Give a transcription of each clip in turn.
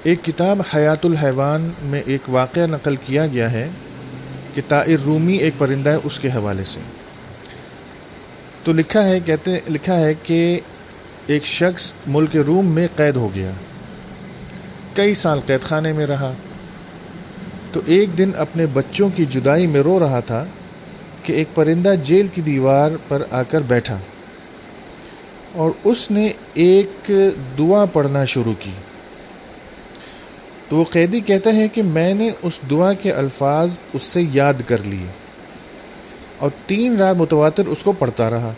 ایک کتاب حیات الحیوان میں ایک واقعہ نقل کیا گیا ہے کہ طائر رومی ایک پرندہ ہے، اس کے حوالے سے تو لکھا ہے کہ ایک شخص ملک روم میں قید ہو گیا، کئی سال قید خانے میں رہا، تو ایک دن اپنے بچوں کی جدائی میں رو رہا تھا کہ ایک پرندہ جیل کی دیوار پر آ کر بیٹھا اور اس نے ایک دعا پڑھنا شروع کی۔ تو وہ قیدی کہتا ہے کہ میں نے اس دعا کے الفاظ اس سے یاد کر لیے اور 3 رات متواتر اس کو پڑھتا رہا۔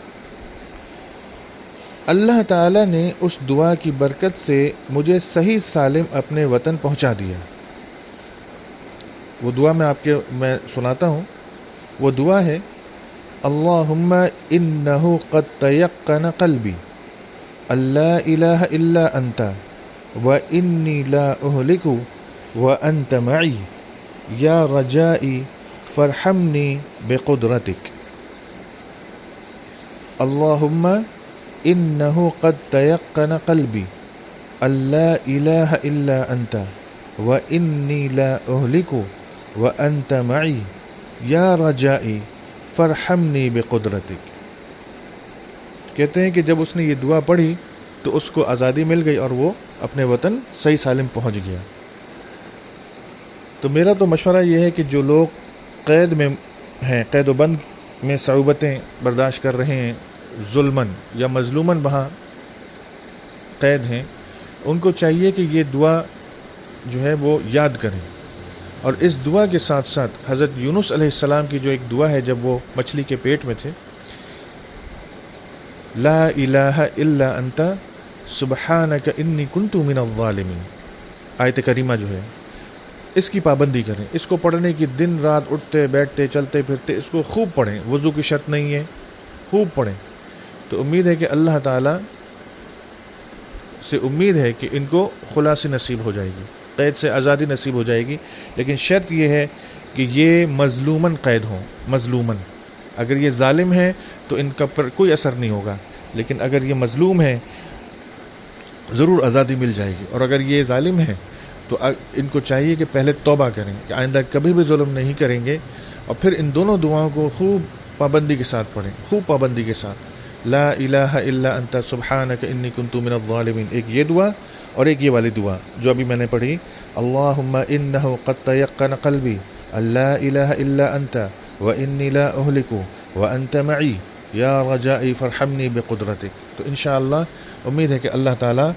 اللہ تعالیٰ نے اس دعا کی برکت سے مجھے صحیح سالم اپنے وطن پہنچا دیا۔ وہ دعا میں سناتا ہوں۔ وہ دعا ہے: اللہم انہ قد تیقن قلبی اللہ الہ الا انت وانی لا اہلک وانت معی یا رجائی فرحمنی بقدرتک۔ اللہم انہ قد تیقن قلبی اللہ الہ الا انت وانی لا اہلک وانت معی یا رجائی فرحمنی بقدرتک۔ کہتے ہیں کہ جب اس نے یہ دعا پڑھی تو اس کو آزادی مل گئی اور وہ اپنے وطن صحیح سالم پہنچ گیا۔ تو میرا تو مشورہ یہ ہے کہ جو لوگ قید میں ہیں، قید و بند میں صعوبتیں برداشت کر رہے ہیں، ظلماً یا مظلوماً وہاں قید ہیں، ان کو چاہیے کہ یہ دعا جو ہے وہ یاد کریں، اور اس دعا کے ساتھ ساتھ حضرت یونس علیہ السلام کی جو ایک دعا ہے جب وہ مچھلی کے پیٹ میں تھے، لا الہ الا انت سبحانک انی کنت من الظالمین، آیت کریمہ جو ہے اس کی پابندی کریں، اس کو پڑھنے کی دن رات اٹھتے بیٹھتے چلتے پھرتے اس کو خوب پڑھیں، وضو کی شرط نہیں ہے، خوب پڑھیں۔ تو امید ہے کہ اللہ تعالیٰ سے امید ہے کہ ان کو خلاصی نصیب ہو جائے گی، قید سے آزادی نصیب ہو جائے گی، لیکن شرط یہ ہے کہ یہ مظلوماً قید ہوں، مظلوماً۔ اگر یہ ظالم ہے تو ان کا پر کوئی اثر نہیں ہوگا، لیکن اگر یہ مظلوم ہے ضرور آزادی مل جائے گی، اور اگر یہ ظالم ہے تو ان کو چاہیے کہ پہلے توبہ کریں کہ آئندہ کبھی بھی ظلم نہیں کریں گے، اور پھر ان دونوں دعاؤں کو خوب پابندی کے ساتھ پڑھیں، خوب پابندی کے ساتھ، لا الہ الا انت سبحانک انی کنت من الظالمین، ایک یہ دعا اور ایک یہ والی دعا جو ابھی میں نے پڑھی، اللہم انہ قد تیقن قلبی اللہ الہ الا انت وانی لا اہلک وانت معی یا رجائی فرحمنی بقدرتک۔ تو انشاءاللہ امید ہے کہ اللہ تعالیٰ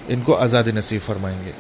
ان کو آزادی نصیب فرمائیں گے۔